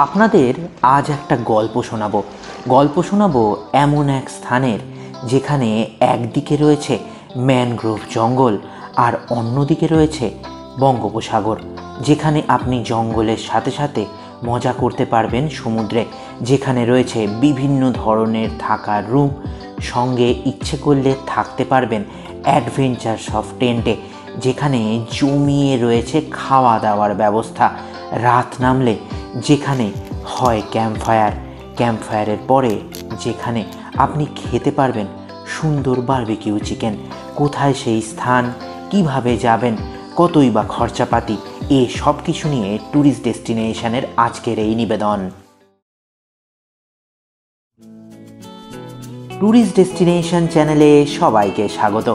আপনাদের আজ একটা গল্প শোনাবো এমন এক স্থানের যেখানে একদিকে রয়েছে ম্যানগ্রোভ জঙ্গল আর অন্যদিকে রয়েছে বঙ্গোপসাগর, যেখানে আপনি জঙ্গলের সাথে সাথে মজা করতে পারবেন সমুদ্রে, যেখানে রয়েছে বিভিন্ন ধরনের থাকার রুম, সঙ্গে ইচ্ছে করলে থাকতে পারবেন অ্যাডভেঞ্চারস অফ টেন্টে, যেখানে জমিয়ে রয়েছে খাওয়া দাওয়ার ব্যবস্থা। রাত নামলে যেখানে হয় ক্যাম্পফায়ারের পরে যেখানে আপনি খেতে পারবেন সুন্দর বারবিকিউ চিকেন। কোথায় সেই স্থান, কিভাবে যাবেন, কতই বা খরচাপাতি, এ সব কিছু নিয়ে ট্যুরিস্ট ডেস্টিনেশনের আজকের এই নিবেদন। ট্যুরিস্ট ডেস্টিনেশন চ্যানেলে সবাইকে স্বাগত।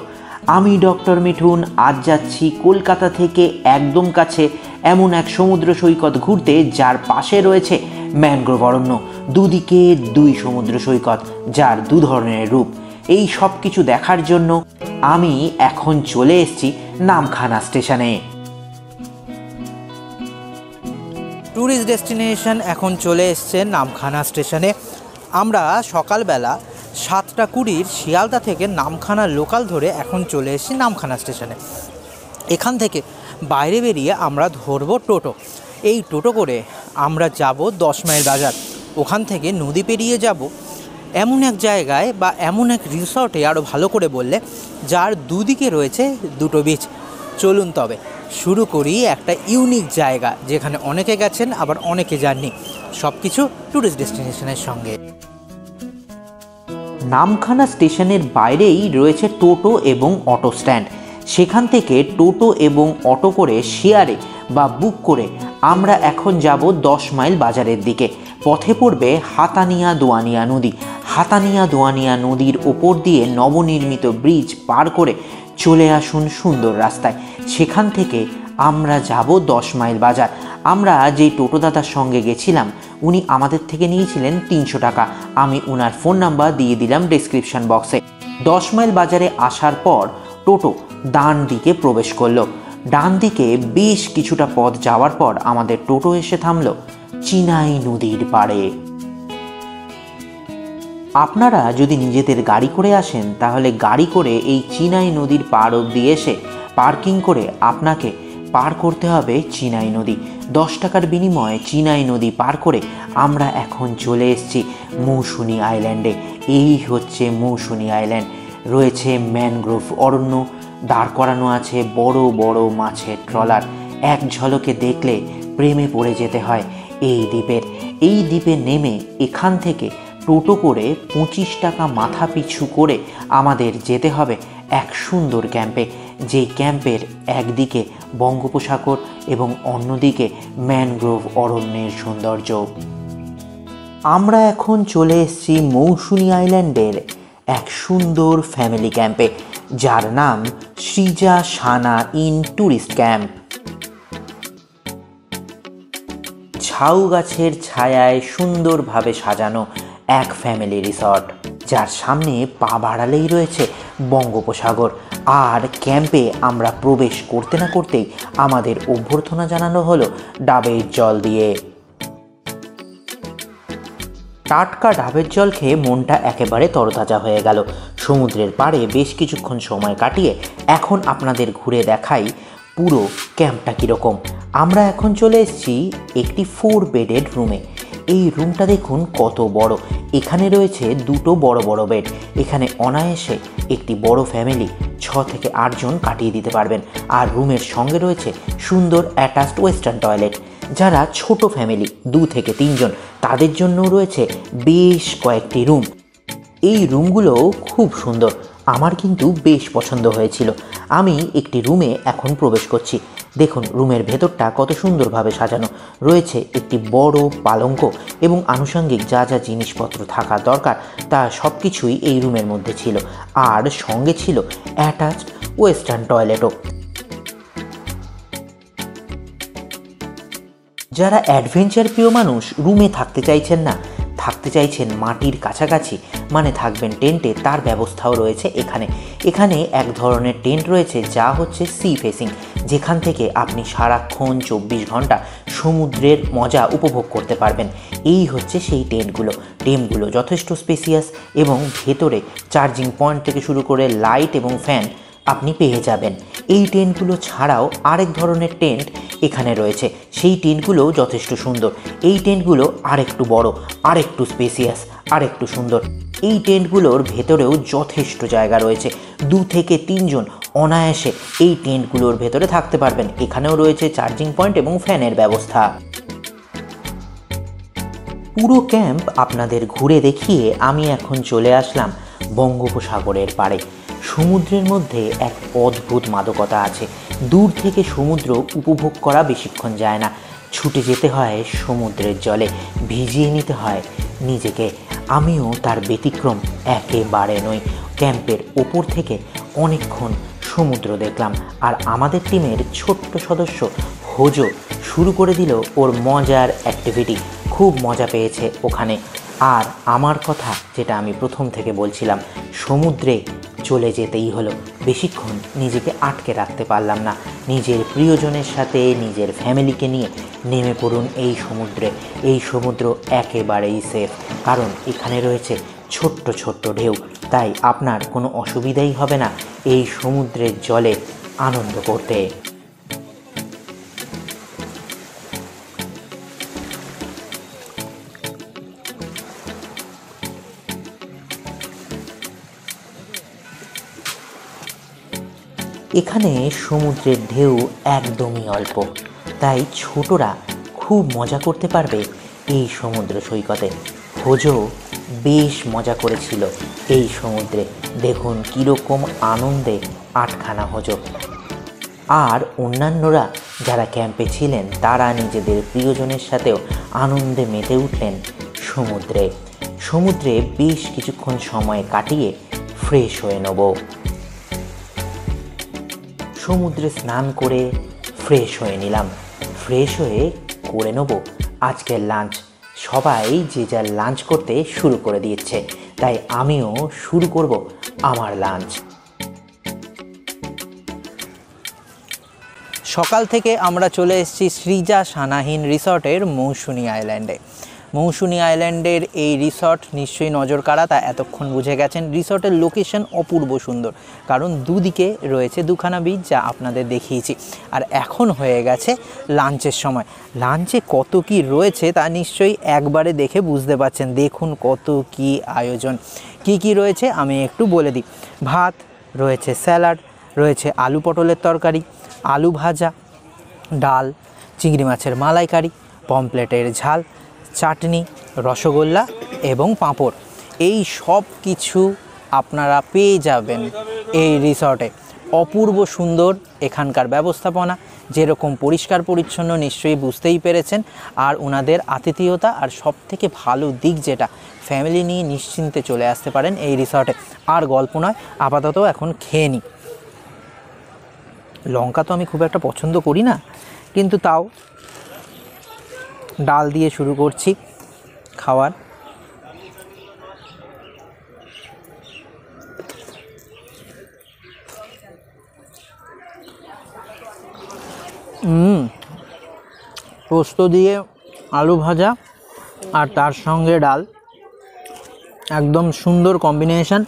আমি ডক্টর মিঠুন। আজ যাচ্ছি কলকাতা থেকে একদম কাছে এমন এক সমুদ্র সৈকত ঘুরতে, যার পাশে রয়েছে ম্যানগ্রোভ অরণ্য, দুদিকে দুই সমুদ্র সৈকত, যার দু ধরনের রূপ। এই সব কিছু দেখার জন্য আমি এখন চলে এসেছি নামখানা স্টেশনে। ট্যুরিস্ট ডেস্টিনেশন এখন চলে এসছে নামখানা স্টেশনে। আমরা সকালবেলা 7:20 শিয়ালদা থেকে নামখানা লোকাল ধরে এখন চলে এসেছি নামখানা স্টেশনে। এখান থেকে বাইরে বেরিয়ে আমরা ধরবো টোটো। এই টোটো করে আমরা যাব 10 মাইল বাজার। ওখান থেকে নদী পেরিয়ে যাব এমন এক জায়গায় বা এমন এক রিসর্টে, আরও ভালো করে বললে, যার দুদিকে রয়েছে দুটো বিচ। চলুন তবে শুরু করি একটা ইউনিক জায়গা, যেখানে অনেকে গেছেন আবার অনেকে যাননি। সব কিছু ট্যুরিস্ট ডেস্টিনেশনের সঙ্গে। নামখানা স্টেশনের বাইরেই রয়েছে টোটো এবং অটো স্ট্যান্ড। সেখান থেকে টোটো এবং অটো করে শেয়ারে বা বুক করে আমরা এখন যাব 10 মাইল বাজারের দিকে। পথে পড়বে হাতানিয়া দোয়ানিয়া নদীর ওপর দিয়ে নবনির্মিত ব্রিজ পার করে চলে আসুন সুন্দর রাস্তায়। সেখান থেকে আমরা যাব 10 মাইল বাজার। আমরা যেই টোটো দাদার সঙ্গে গেছিলাম, উনি আমাদের থেকে নিয়েছিলেন 300 টাকা। আমি ওনার ফোন নাম্বার দিয়ে দিলাম ডেসক্রিপশন বক্সে। 10 মাইল বাজারে আসার পর টোটো ডান দিকে প্রবেশ করলো। ডান দিকে বেশ কিছুটা পথ যাওয়ার পর আমাদের টোটো এসে থামলো চিনাই নদীর পাড়ে। আপনারা যদি নিজেদের গাড়ি করে আসেন, তাহলে গাড়ি করে এই চিনাই নদীর পাড় অবধি এসে পার্কিং করে আপনাকে পার করতে হবে চিনাই নদী। 10 টাকার বিনিময়ে চিনাই নদী পার করে আমরা এখন চলে এসেছি মৌসুনি আইল্যান্ডে। এই হচ্ছে মৌসুনি আইল্যান্ড। রয়েছে ম্যানগ্রোভ অরণ্য, দাঁড় করানো আছে বড় বড় মাছের ট্রলার। এক ঝলকে দেখলে প্রেমে পড়ে যেতে হয় এই দ্বীপে নেমে এখান থেকে টোটো করে 25 টাকা মাথা পিছু করে আমাদের যেতে হবে এক সুন্দর ক্যাম্পে, যেই ক্যাম্পের একদিকে বঙ্গোপসাগর এবং অন্যদিকে ম্যানগ্রোভ অরণ্যের সৌন্দর্য। আমরা এখন চলে এসেছি মৌসুনি আইল্যান্ডের এক সুন্দর ফ্যামিলি ক্যাম্পে, যার নাম সৃজা সানা ইন ট্যুরিস্ট ক্যাম্প। ঝাউ গাছের ছায়ায় সুন্দরভাবে সাজানো এক ফ্যামিলি রিসর্ট, যার সামনে পা বাড়ালেই রয়েছে বঙ্গোপসাগর। আর ক্যাম্পে আমরা প্রবেশ করতে না করতেই আমাদের অভ্যর্থনা জানানো হলো ডাবের জল দিয়ে। টাটকা ডাবের জল খেয়ে মনটা একেবারে তরতাজা হয়ে গেল। সমুদ্রের পাড়ে বেশ কিছুক্ষণ সময় কাটিয়ে এখন আপনাদের ঘুরে দেখাই পুরো ক্যাম্পটা কীরকম। আমরা এখন চলে এসেছি একটি 4 বেডেড রুমে। এই রুমটা দেখুন কত বড়। এখানে রয়েছে দুটো বড় বড় বেড। এখানে অনায়াসে একটি বড় ফ্যামিলি 6 থেকে 8 জন কাটিয়ে দিতে পারবেন। আর রুমের সঙ্গে রয়েছে সুন্দর অ্যাটাচড ওয়েস্টার্ন টয়লেট। যারা ছোট ফ্যামিলি 2 থেকে 3 জন, তাদের জন্য রয়েছে বেশ কয়েকটি রুম। এই রুমগুলো খুব সুন্দর, আমার কিন্তু বেশ পছন্দ হয়েছিল। আমি একটি রুমে এখন প্রবেশ করছি। দেখুন রুমের ভেতরটা কত সুন্দরভাবে সাজানো রয়েছে। একটি বড় পালঙ্ক এবং আনুষঙ্গিক যা যা জিনিসপত্র থাকা দরকার তা সব কিছুই এই রুমের মধ্যে ছিল। আর সঙ্গে ছিল অ্যাটাচড ওয়েস্টার্ন টয়লেটও। যারা অ্যাডভেঞ্চার প্রিয় মানুষ, রুমে থাকতে চাইছেন না, থাকতে চাইছেন মাটির কাছাকাছি, মানে থাকবেন টেন্টে, তার ব্যবস্থাও রয়েছে এখানে। এখানে এক ধরনের টেন্ট রয়েছে যা হচ্ছে সি ফেসিং, যেখান থেকে আপনি সারাক্ষণ 24 ঘন্টা সমুদ্রের মজা উপভোগ করতে পারবেন। এই হচ্ছে সেই টেন্টগুলো যথেষ্ট স্পেসিয়াস এবং ভেতরে চার্জিং পয়েন্ট থেকে শুরু করে লাইট এবং ফ্যান আপনি পেয়ে যাবেন। এই টেন্টগুলো ছাড়াও আরেক ধরনের টেন্ট এখানে রয়েছে, সেই টেন্টগুলোও যথেষ্ট সুন্দর। এই টেন্টগুলো আরেকটু বড়, আরেকটু স্পেসিয়াস, আরেকটু সুন্দর। এই টেন্টগুলোর ভেতরেও যথেষ্ট জায়গা রয়েছে, 2 থেকে 3 জন অনায়াসে এই টেন্টগুলোর ভেতরে থাকতে পারবেন। এখানেও রয়েছে চার্জিং পয়েন্ট এবং ফ্যানের ব্যবস্থা। পুরো ক্যাম্প আপনাদের ঘুরে দেখিয়ে আমি এখন চলে আসলাম বঙ্গোপসাগরের পাড়ে। সমুদ্রের মধ্যে এক অদ্ভুত মাদকতা আছে। দূর থেকে সমুদ্র উপভোগ করা বেশিক্ষণ যায় না, ছুটে যেতে হয় সমুদ্রের জলে, ভিজিয়ে নিতে হয় নিজেকে। আমিও তার ব্যতিক্রম একেবারে নই। ক্যাম্পের ওপর থেকে অনেকক্ষণ সমুদ্র দেখলাম, আর আমাদের টিমের ছোট্ট সদস্য হোজো শুরু করে দিল ওর মজার অ্যাক্টিভিটি। খুব মজা পেয়েছে ওখানে। আর আমার কথা যেটা আমি প্রথম থেকে বলছিলাম, সমুদ্রে চলে যেতেই হলো। বেশিক্ষণ নিজেকে আটকে রাখতে পারলাম না। নিজের প্রিয়জনের সাথে, নিজের ফ্যামিলিকে নিয়ে নেমে পড়ুন এই সমুদ্রে। এই সমুদ্র একেবারেই সেফ, কারণ এখানে রয়েছে ছোট্ট ছোট্ট ঢেউ। তাই আপনার কোনো অসুবিধাই হবে না এই সমুদ্রের জলে আনন্দ করতে। এখানে সমুদ্রের ঢেউ একদমই অল্প, তাই ছোটরা খুব মজা করতে পারবে এই সমুদ্র সৈকতে। হোজো বেশ মজা করেছিল এই সমুদ্রে। দেখুন কীরকম আনন্দে আটখানা হোজো। আর অন্যান্যরা যারা ক্যাম্পে ছিলেন তারা নিজেদের প্রিয়জনের সাথেও আনন্দে মেতে উঠলেন সমুদ্রে বেশ কিছুক্ষণ সময় কাটিয়ে ফ্রেশ হয়ে নেব। সমুদ্রে স্নান করে ফ্রেশ হয়ে নিলাম। ফ্রেশ হয়ে করে নেব আজকের লাঞ্চ। সবাই যে যার লাঞ্চ করতে শুরু করে দিয়েছে, তাই আমিও শুরু করব আমার লাঞ্চ। সকাল থেকে আমরা চলে এসেছি সৃজা সানাহীন রিসর্টের মৌসুনী আইল্যান্ডে। মৌসুনী আইল্যান্ডের এই রিসর্ট নিশ্চয়ই নজর কাড়া, তা এতক্ষণ বুঝে গেছেন। রিসর্টের লোকেশন অপূর্ব সুন্দর, কারণ দুদিকে রয়েছে দুখানা বিচ, যা আপনাদের দেখিয়েছি। আর এখন হয়ে গেছে লাঞ্চের সময়। লাঞ্চে কত কি রয়েছে তা নিশ্চয়ই একবারে দেখে বুঝতে পারছেন। দেখুন কত কি আয়োজন। কি কি রয়েছে আমি একটু বলে দিই। ভাত রয়েছে, স্যালাড রয়েছে, আলু পটলের তরকারি, আলু ভাজা, ডাল, চিংড়ি মাছের মালাইকারি, পমপ্লেটের ঝাল, চাটনি, রসগোল্লা এবং পাঁপড়। এই সব কিছু আপনারা পেয়ে যাবেন এই রিসর্টে। অপূর্ব সুন্দর এখানকার ব্যবস্থাপনা, যেরকম পরিষ্কার পরিচ্ছন্ন নিশ্চয়ই বুঝতেই পেরেছেন। আর ওনাদের আতিথেয়তা, আর সব থেকে ভালো দিক যেটা, ফ্যামিলি নিয়ে নিশ্চিন্তে চলে আসতে পারেন এই রিসর্টে। আর গল্প নয়, আপাতত এখন খেয়ে নিই। লঙ্কা তো আমি খুব একটা পছন্দ করি না, কিন্তু তাও ডাল দিয়ে শুরু করছি খাওয়ার। পোস্ত দিয়ে আলু ভাজা আর তার সঙ্গে ডাল, একদম সুন্দর কম্বিনেশন।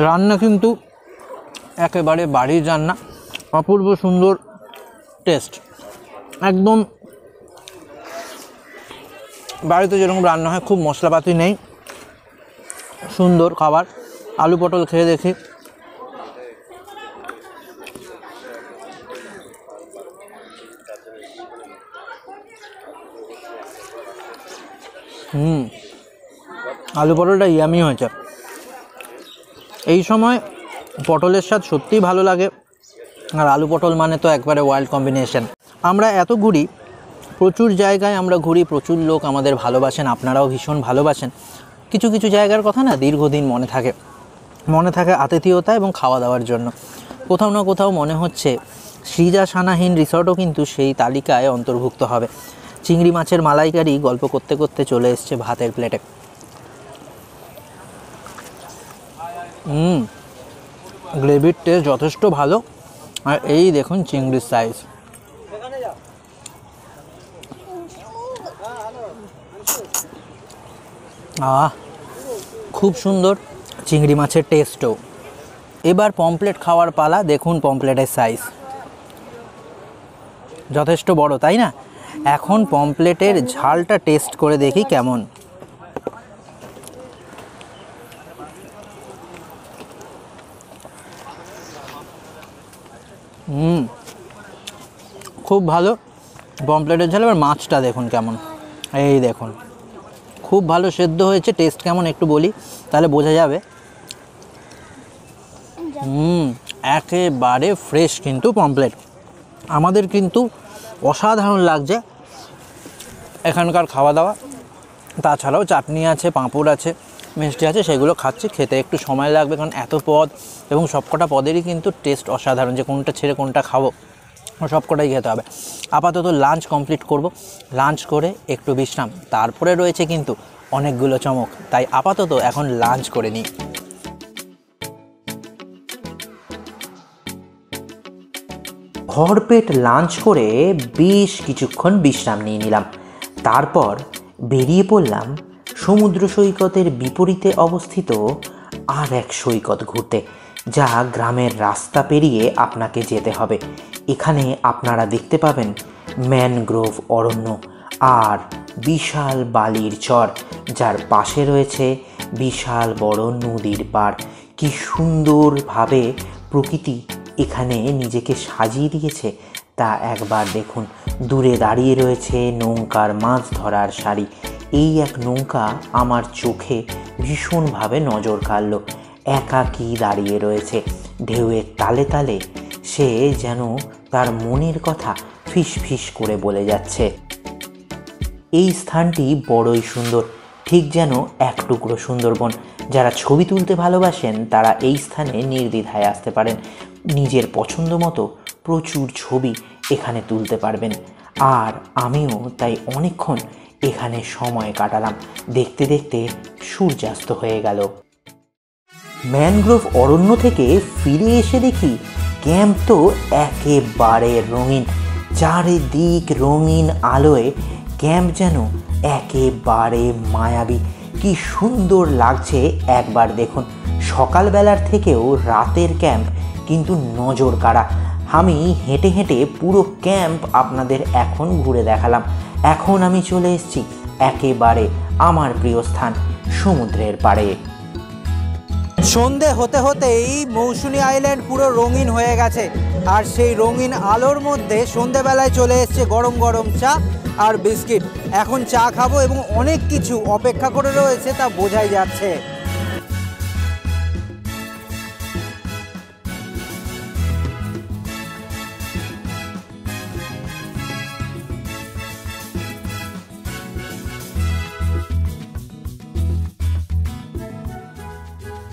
রান্না কিন্তু একেবারে বাড়ির রান্না, অপূর্ব সুন্দর টেস্ট। একদম বাড়িতে যেরকম রান্না হয়, খুব মশলাপাতি নেই, সুন্দর খাবার। আলু পটল খেয়ে দেখি। আলু পটলটা ইয়ামি হয়েছে। এই সময় পটলের স্বাদ সত্যিই ভালো লাগে, আর আলু পটল মানে তো একবারে ওয়াইল্ড কম্বিনেশন। আমরা এত ঘুরি, প্রচুর জায়গায় আমরা ঘুরি, প্রচুর লোক আমাদের ভালোবাসেন, আপনারাও ভীষণ ভালোবাসেন। কিছু কিছু জায়গার কথা না দীর্ঘদিন মনে থাকে আতিথেয়তা এবং খাওয়া দাওয়ার জন্য। কোথাও না কোথাও মনে হচ্ছে সৃজা সানাহীন রিসর্টও কিন্তু সেই তালিকায় অন্তর্ভুক্ত হবে। চিংড়ি মাছের মালাইকারি গল্প করতে করতে চলে এসছে ভাতের প্লেটে। গ্রেভির টেস্ট যথেষ্ট ভালো। আর এই দেখুন চিংড়ির সাইজ, খুব সুন্দর চিংড়ি মাছের টেস্টও। এবার পমপ্লেট খাওয়ার পালা। দেখুন পমপ্লেটের সাইজ যথেষ্ট বড়, তাই না? এখন পমপ্লেটের ঝালটা টেস্ট করে দেখি কেমন। খুব ভালো পমপ্লেটের ঝাল। এবার মাছটা দেখুন কেমন, এই দেখুন খুব ভালো সেদ্ধ হয়েছে। টেস্ট কেমন একটু বলি, তাহলে বোঝা যাবে। একেবারে ফ্রেশ কিন্তু পমপ্লেট। আমাদের কিন্তু অসাধারণ লাগছে এখানকার খাওয়া দাওয়া। তাছাড়াও চাটনি আছে, পাঁপড় আছে, মিষ্টি আছে, সেগুলো খাচ্ছি। খেতে একটু সময় লাগবে, কারণ এত পদ এবং সবকটা পদেরই কিন্তু টেস্ট অসাধারণ। যে কোনটা ছেড়ে কোনটা খাবো, সবকটাই খেতে হবে। আপাতত লাঞ্চ কমপ্লিট করব, লাঞ্চ করে একটু বিশ্রাম, তারপরে রয়েছে কিন্তু অনেকগুলো চমক। তাই আপাতত এখন লাঞ্চ করে নিই। ভরপেট লাঞ্চ করে বেশ কিছুক্ষণ বিশ্রাম নিয়ে নিলাম। তারপর বেরিয়ে পড়লাম সমুদ্র সৈকতের বিপরীতে অবস্থিত আর এক সৈকত ঘুরতে, যা গ্রামের রাস্তা পেরিয়ে আপনাকে যেতে হবে। এখানে আপনারা দেখতে পাবেন ম্যানগ্রোভ অরণ্য আর বিশাল বালির চর, যার পাশে রয়েছে বিশাল বড় নদীর পাড়। কি সুন্দরভাবে প্রকৃতি এখানে নিজেকে সাজিয়ে দিয়েছে তা একবার দেখুন। দূরে দাঁড়িয়ে রয়েছে নৌকার মাছ ধরার সারি। এই এক নৌকা আমার চোখে ভীষণভাবে নজর কাড়ল। একাকী দাঁড়িয়ে রয়েছে ঢেউয়ের তালে তালে। সে যেন তার মনের কথা ফিস ফিস করে বলে যাচ্ছে। এই স্থানটি বড়ই সুন্দর, ঠিক যেন এক টুকরো সুন্দরবন। যারা ছবি তুলতে ভালোবাসেন তারা এই স্থানে নির্দ্বিধায় আসতে পারেন। নিজের পছন্দ মতো প্রচুর ছবি এখানে তুলতে পারবেন। আর আমিও তাই অনেকক্ষণ এখানে সময় কাটালাম। দেখতে দেখতে সূর্যাস্ত হয়ে গেল। ম্যানগ্রোভ অরণ্য থেকে ফিরে এসে দেখি ক্যাম্প তো একেবারে রঙিন। চারিদিক রঙিন আলোয় ক্যাম্প যেন একেবারে মায়াবী। কি সুন্দর লাগছে একবার দেখুন। সকালবেলার থেকেও রাতের ক্যাম্প কিন্তু নজর কাড়া। আমি হেঁটে হেঁটে পুরো ক্যাম্প আপনাদের এখন ঘুরে দেখালাম। এখন আমি চলে এসেছি একেবারে আমার প্রিয় স্থান সমুদ্রের পাড়ে। সন্ধে হতে হতেই মৌসুনি আইল্যান্ড পুরো রঙিন হয়ে গেছে। আর সেই রঙিন আলোর মধ্যে সন্ধেবেলায় চলে এসছে গরম গরম চা আর বিস্কিট। এখন চা খাবো এবং অনেক কিছু অপেক্ষা করে রয়েছে, তা বোঝাই যাচ্ছে।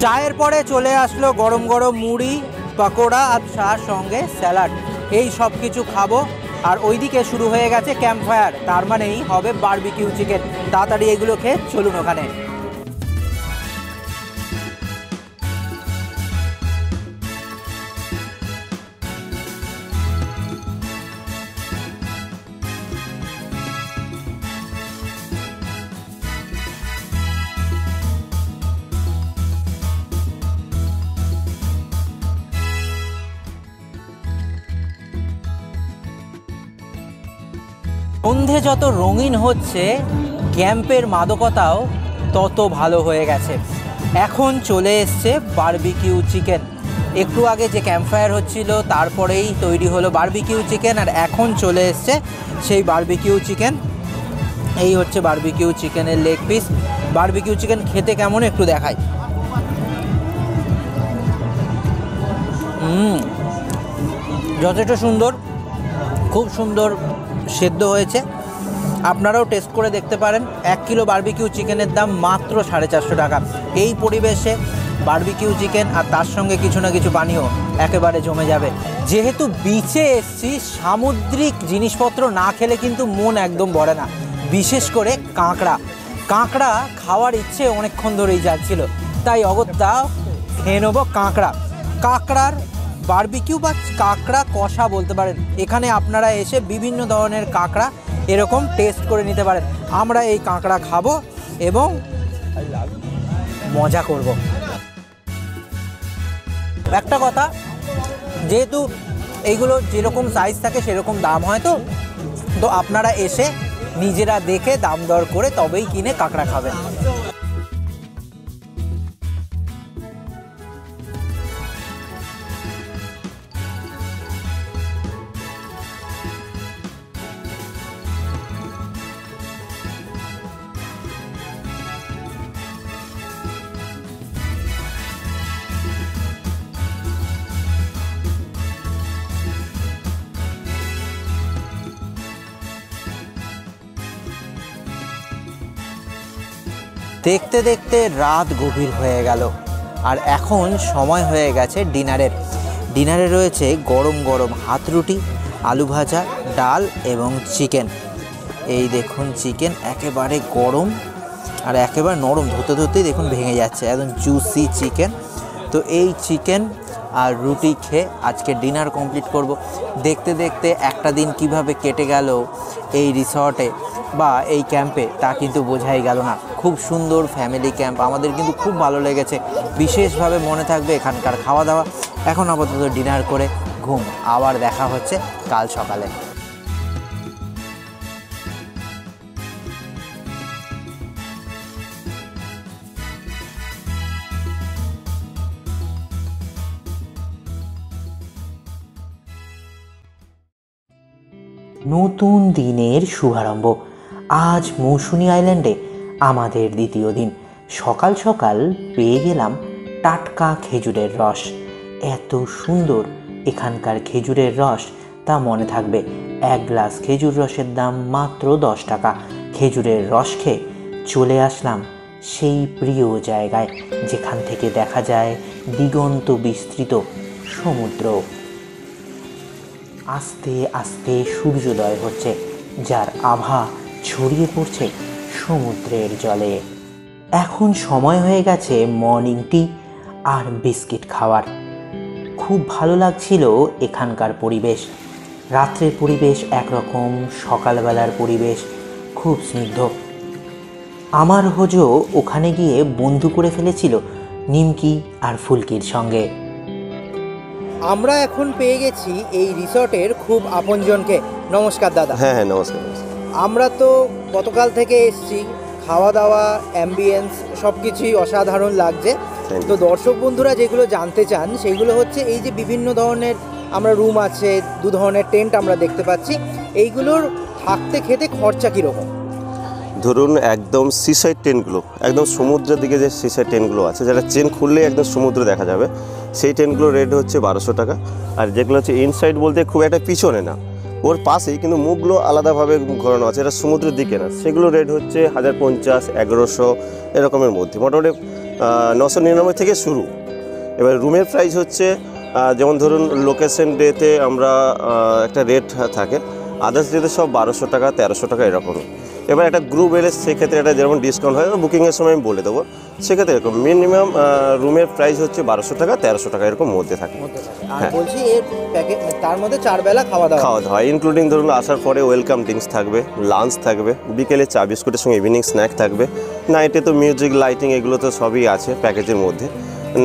চায়ের পরে চলে আসলো গরম গরম মুড়ি, পকোড়া আর তার সঙ্গে স্যালাড। এই সব কিছু খাবো। আর ওইদিকে শুরু হয়ে গেছে ক্যাম্প ফায়ার, তার মানেই হবে বারবিকিউ চিকেন। তাড়াতাড়ি এগুলো খেয়ে চলুন ওখানে। সন্ধে যত রঙিন হচ্ছে, ক্যাম্পের মাদকতাও তত ভালো হয়ে গেছে। এখন চলে এসছে বারবিকিউ চিকেন। একটু আগে যে ক্যাম্প ফায়ার হচ্ছিল তারপরেই তৈরি হলো বারবিকিউ চিকেন, আর এখন চলে এসছে সেই বারবিকিউ চিকেন। এই হচ্ছে বারবিকিউ চিকেনের লেগ পিস। বারবিকিউ চিকেন খেতে কেমন একটু দেখাই। যথেষ্ট সুন্দর, খুব সুন্দর সেদ্ধ হয়েছে। আপনারাও টেস্ট করে দেখতে পারেন। 1 কিলো বারবিকিউ চিকেনের দাম মাত্র 450 টাকা। এই পরিবেশে বারবিকিউ চিকেন আর তার সঙ্গে কিছু না কিছু পানীয় একেবারে জমে যাবে। যেহেতু বিচে এসছি, সামুদ্রিক জিনিসপত্র না খেলে কিন্তু মন একদম ভরে না। বিশেষ করে কাঁকড়া। কাঁকড়া খাওয়ার ইচ্ছে অনেকক্ষণ ধরেই যাচ্ছিল, তাই অগত্যা খেয়ে নেবো কাঁকড়া। কাঁকড়ার বারবিকিউ বা কাঁকড়া কষা বলতে পারেন। এখানে আপনারা এসে বিভিন্ন ধরনের কাঁকড়া এরকম টেস্ট করে নিতে পারেন। আমরা এই কাঁকড়া খাবো এবং মজা করব। একটা কথা, যেহেতু এইগুলো যেরকম সাইজ থাকে সেরকম দাম হয়, তো আপনারা এসে নিজেরা দেখে দাম দর করে তবেই কিনে কাঁকড়া খাবেন। দেখতে দেখতে রাত গভীর হয়ে গেল আর এখন সময় হয়ে গেছে ডিনারের। ডিনারে রয়েছে গরম গরম হাত রুটি, আলু ভাজা, ডাল এবং চিকেন। এই দেখুন চিকেন একেবারে গরম আর একেবারে নরম, ধরতে ধরতেই দেখুন ভেঙে যাচ্ছে, একদম জুসি চিকেন। তো এই চিকেন আর রুটি খেয়ে আজকে ডিনার কমপ্লিট করব। দেখতে দেখতে একটা দিন কিভাবে কেটে গেল এই রিসর্টে বা এই ক্যাম্পে তা কিন্তু বোঝাই গেল না। খুব সুন্দর ফ্যামিলি ক্যাম্প, আমাদের কিন্তু খুব ভালো লেগেছে। বিশেষভাবে মনে থাকবে এখানকার খাওয়া দাওয়া। এখন আপাতত ডিনার করে ঘুম, আবার দেখা হচ্ছে কাল সকালে। নতুন দিনের শুভারম্ভ। আজ মৌসুনি আইল্যান্ডে আমাদের দ্বিতীয় দিন। সকাল সকাল পেয়ে গেলাম টাটকা খেজুরের রস। এত সুন্দর এখানকার খেজুরের রস তা মনে থাকবে। এক গ্লাস খেজুর রসের দাম মাত্র 10 টাকা। খেজুরের রস খেয়ে চলে আসলাম সেই প্রিয় জায়গায় যেখান থেকে দেখা যায় দিগন্ত বিস্তৃত সমুদ্র। আস্তে আস্তে সূর্যোদয় হচ্ছে, যার আভা ছড়িয়ে পড়ছে সমুদ্রের জলে। এখন সময় হয়ে গেছে মর্নিং টি আর বিস্কিট খাওয়ার। খুব ভালো লাগছিল এখানকার পরিবেশ। রাত্রের পরিবেশ একরকম, সকালবেলার পরিবেশ খুব স্নিগ্ধ। আমার হোজো ওখানে গিয়ে বন্ধু করে ফেলেছিল নিমকি আর ফুলকির সঙ্গে। আমরা এখন পেয়ে গেছি এই রিসর্টের খুব আপনজনকে। নমস্কার দাদা। হ্যাঁ হ্যাঁ নমস্কার। আমরা তো গতকাল থেকে এসেছি, খাওয়া দাওয়া, অ্যাম্বিয়েন্স সব কিছুই অসাধারণ লাগছে। তো দর্শক বন্ধুরা যেগুলো জানতে চান সেগুলো হচ্ছে এই যে বিভিন্ন ধরনের আমরা রুম আছে, 2 ধরনের টেন্ট আমরা দেখতে পাচ্ছি, এইগুলোর থাকতে খেতে খরচা কীরকম? ধরুন একদম সিসাইড টেন্টগুলো, একদম সমুদ্রের দিকে যে সিসাইড টেন্টগুলো আছে, যেটা চেন খুললে একদম সমুদ্র দেখা যাবে, সেই টেন্টগুলোর রেট হচ্ছে 1200 টাকা। আর যেগুলো হচ্ছে ইনসাইড বলতে খুব একটা পিছনে না, ওর পাশেই কিন্তু মুখগুলো আলাদাভাবে ঘোরানো আছে, এটা সমুদ্রের দিকে না, সেগুলো রেট হচ্ছে 1050, 1100 এরকমের মধ্যে, মোটামুটি 999 থেকে শুরু। এবার রুমের প্রাইস হচ্ছে যেমন ধরুন লোকেশন ডেতে আমরা একটা রেট থাকে, আদার্স ডেতে সব 1200 টাকা, 1300 টাকা এরকম। এবার একটা গ্রুপ এলে সেক্ষেত্রে এটা যেমন ডিসকাউন্ট হয়, বুকিংয়ের সময় আমি বলে দেবো, সেক্ষেত্রে এরকম মিনিমাম রুমের প্রাইস হচ্ছে 1200 টাকা, 1300 টাকা এরকম মধ্যে থাকে। হ্যাঁ, বলছি এর প্যাকেজ তার মধ্যে 4 বেলা খাওয়া দাওয়া ইনক্লুডিং ধরুন আসার পরে ওয়েলকাম ড্রিঙ্কস থাকবে, লাঞ্চ থাকবে, বিকেলে চা বিস্কুটের সঙ্গে ইভিনিং স্ন্যাক থাকবে, নাইটে তো মিউজিক লাইটিং এগুলো তো সবই আছে প্যাকেজের মধ্যে।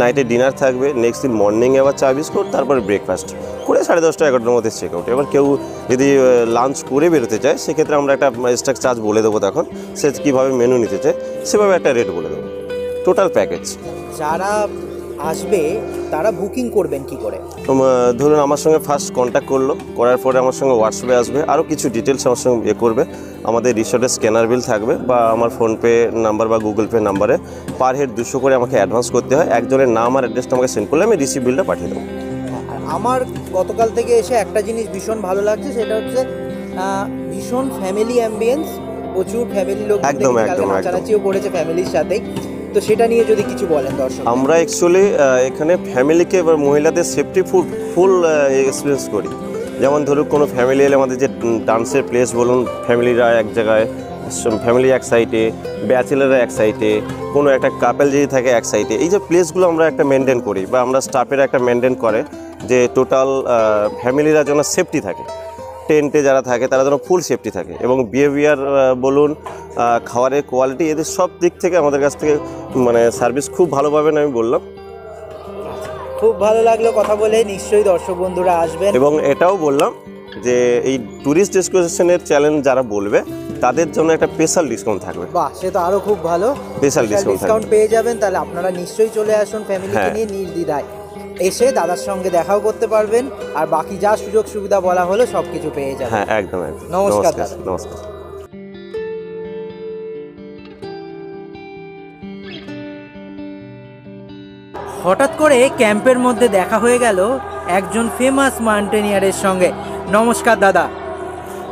নাইটে ডিনার থাকবে, নেক্সট দিন মর্নিংয়ে আবার চা বিস্কুট, তারপরে ব্রেকফাস্ট করে 10:30 11টার মধ্যে চেক আউট। এবার কেউ যদি লাঞ্চ করে বেরোতে চায় সেক্ষেত্রে আমরা একটা এক্সট্রা চার্জ বলে দেবো, তখন সে কীভাবে মেনু নিতে চায় সেভাবে একটা রেট বলে দেবো। টোটাল প্যাকেজ যারা আসবে তারা বুকিং করবেন কি করে? ধরুন আমার সঙ্গে ফার্স্ট কন্ট্যাক্ট করার পরে আমার সঙ্গে হোয়াটসঅ্যাপে আসবে, আরও কিছু ডিটেলস আমার সঙ্গে করবে। আমাদের রিসর্টের স্ক্যানার বিল থাকবে বা আমার ফোনপে নাম্বার বা গুগল পে নাম্বারে পার হেড 200 করে আমাকে অ্যাডভান্স করতে হয়। একজনের নাম আর অ্যাড্রেসটা আমাকে সেন্ড করলে আমি রিসিভ বিলটা পাঠিয়ে দেবো। আমার গতকাল থেকে এসে একটা জিনিস ভীষণ ভালো লাগছে, সেটা হচ্ছে ভীষণ ফ্যামিলি অ্যাম্বিয়েন্স, প্রচুর ফ্যামিলি লোক একদম নাচানাচিও করেছে ফ্যামিলির সাথেই। তো সেটা নিয়ে যদি কিছু বলেন দর্শক। আমরা অ্যাকচুয়ালি এখানে ফ্যামিলিকে এবার মহিলাদের সেফটি ফুল এক্সপিরিয়েন্স করি। যেমন ধরুন কোনো ফ্যামিলি এলে আমাদের যে ডান্সের প্লেস বলুন, ফ্যামিলিরা এক জায়গায় ফ্যামিলি এক সাইডে, ব্যাচেলাররা এক সাইডে, কোনো একটা কাপেল যদি থাকে এক সাইডে, এই যে প্লেসগুলো আমরা একটা মেনটেন করি বা আমরা স্টাফের একটা মেনটেন করে যে টোটাল ফ্যামিলিরা যেন সেফটি থাকে, টেন্টে যারা থাকে তারা যেন ফুল সেফটি থাকে, এবং বিহেভিয়ার বলুন, খাবারের কোয়ালিটি, এদের সব দিক থেকে আমাদের কাছ থেকে মানে সার্ভিস খুব ভালো পাবেন আমি বললাম। খুব ভালো লাগলো কথা বলে, নিশ্চয়ই দর্শক বন্ধুরা আসবেন। এবং এটাও বললাম যে এই ট্যুরিস্ট ডেস্টিনেশনের চ্যালেঞ্জ যারা বলবে তাদের জন্য একটা স্পেশাল ডিসকাউন্ট থাকবে। বাহ, সে তো আরো খুব ভালো, স্পেশাল ডিসকাউন্ট পেয়ে যাবেন। তাহলে আপনারা নিশ্চয়ই চলে আসুন ফ্যামিলিকে হ্যাঁ। নিয়ে নির্দ্বিধায়, এসে দাদার সঙ্গে দেখাও করতে পারবেন, আর বাকি যা সুযোগ সুবিধা বলা হলো সব কিছু পেয়ে যাবেন। হ্যাঁ, একদম একদম। নমস্কার দাদা। নমস্কার। হঠাৎ করে ক্যাম্পের মধ্যে দেখা হয়ে গেল একজন ফেমাস মাউন্টেনিয়ারের সঙ্গে। নমস্কার দাদা।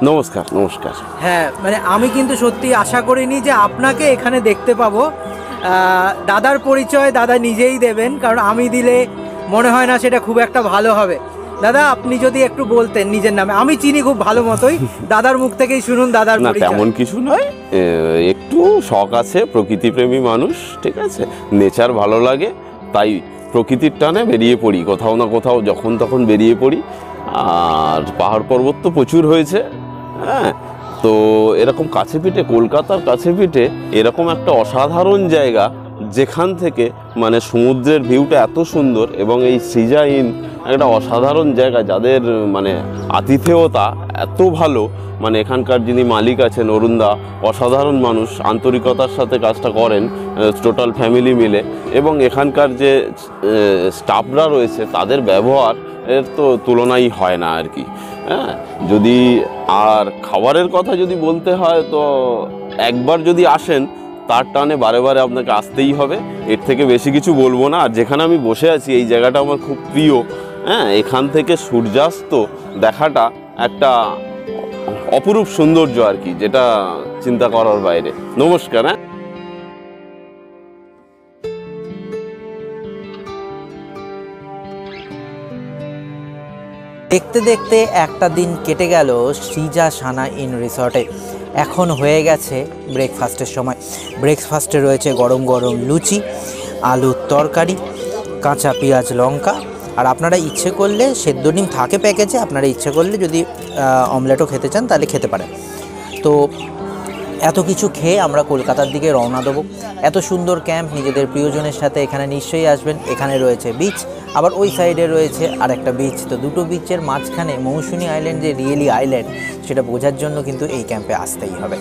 নমস্কার। নমস্কার। হ্যাঁ, মানে আমি কিন্তু সত্যি আশা করিনি যে আপনাকে এখানে দেখতে পাবো। দাদার পরিচয় দাদা নিজেই দেবেন, কারণ আমি দিলে মনে হয় না সেটা খুব একটা ভালো হবে। দাদা, আপনি যদি একটু বলতেন নিজের নামে, আমি চিনি খুব ভালো মতোই, দাদার মুখ থেকেই শুনুন দাদার না, পরিচয়। তেমন কিছু নয়, একটু শখ আছে, প্রকৃতিপ্রেমী মানুষ, ঠিক আছে, নেচার ভালো লাগে, তাই প্রকৃতির টানে বেরিয়ে পড়ি, কোথাও না কোথাও যখন তখন বেরিয়ে পড়ি। আর পাহাড় পর্বত তো প্রচুর হয়েছে, হ্যাঁ, তো এরকম কাছে পিঠে, কলকাতার কাছে পিঠে এরকম একটা অসাধারণ জায়গা, যেখান থেকে মানে সমুদ্রের ভিউটা এত সুন্দর, এবং এই সৃজা ইন একটা অসাধারণ জায়গা, যাদের মানে আতিথেয়তা এত ভালো, মানে এখানকার যিনি মালিক আছেন অরুণদা, অসাধারণ মানুষ, আন্তরিকতার সাথে কাজটা করেন টোটাল ফ্যামিলি মিলে, এবং এখানকার যে স্টাফরা রয়েছে তাদের ব্যবহার এর তো তুলনাই হয় না আর কি। হ্যাঁ, যদি আর খাবারের কথা যদি বলতে হয়, তো একবার যদি আসেন তার টানে বারে বারে আপনাকে আসতেই হবে, এর থেকে বেশি কিছু বলবো না। আর যেখানে আমি বসে আছি এই জায়গাটা আমার খুব প্রিয়, হ্যাঁ, এখান থেকে সূর্যাস্ত দেখাটা একটা অপরূপ সৌন্দর্য আর কি, যেটা চিন্তা করার বাইরে। নমস্কার। হ্যাঁ, দেখতে দেখতে একটা দিন কেটে গেল সৃজা সানা ইন রিসর্টে। এখন হয়ে গেছে ব্রেকফাস্টের সময়। ব্রেকফাস্টে রয়েছে গরম গরম লুচি, আলুর তরকারি, কাঁচা পেঁয়াজ লঙ্কা, আর আপনারা ইচ্ছে করলে সেদ্ধ ডিম থাকে প্যাকেজে, আপনারা ইচ্ছে করলে যদি অমলেটও খেতে চান তাহলে খেতে পারেন। তো এত কিছু খেয়ে আমরা কলকাতার দিকে রওনা দেবো। এত সুন্দর ক্যাম্প, নিজেদের প্রিয়জনের সাথে এখানে নিশ্চয়ই আসবেন। এখানে রয়েছে বিচ, আবার ওই সাইডে রয়েছে আর একটা বিচ। তো দুটো বিচের মাঝখানে মৌসুনি আইল্যান্ড যে রিয়েলি আইল্যান্ড, সেটা বোঝার জন্য কিন্তু এই ক্যাম্পে আসতেই হবে।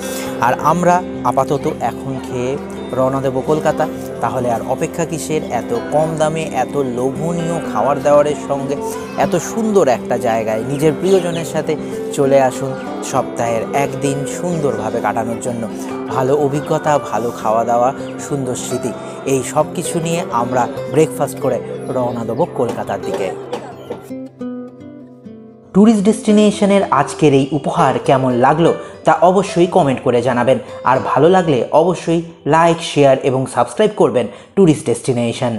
আর আমরা আপাতত এখন খেয়ে রওনা দেবো কলকাতা। তাহলে আর অপেক্ষা কিসের? এত কম দামে, এত লোভনীয় খাবার দাবারের সঙ্গে এত সুন্দর একটা জায়গায় নিজের প্রিয়জনের সাথে চলে আসুন সপ্তাহের একদিন সুন্দরভাবে কাটানোর জন্য। ভালো অভিজ্ঞতা, ভালো খাওয়া দাওয়া, সুন্দর স্মৃতি, এই সব কিছু নিয়ে আমরা ব্রেকফাস্ট করে রওনা দেবো কলকাতার দিকে। ট্যুরিস্ট ডেস্টিনেশনের আজকের এই উপহার কেমন লাগলো তা অবশ্যই কমেন্ট করে জানাবেন, আর ভালো লাগলে অবশ্যই লাইক, শেয়ার এবং সাবস্ক্রাইব করবেন ট্যুরিস্ট ডেস্টিনেশন।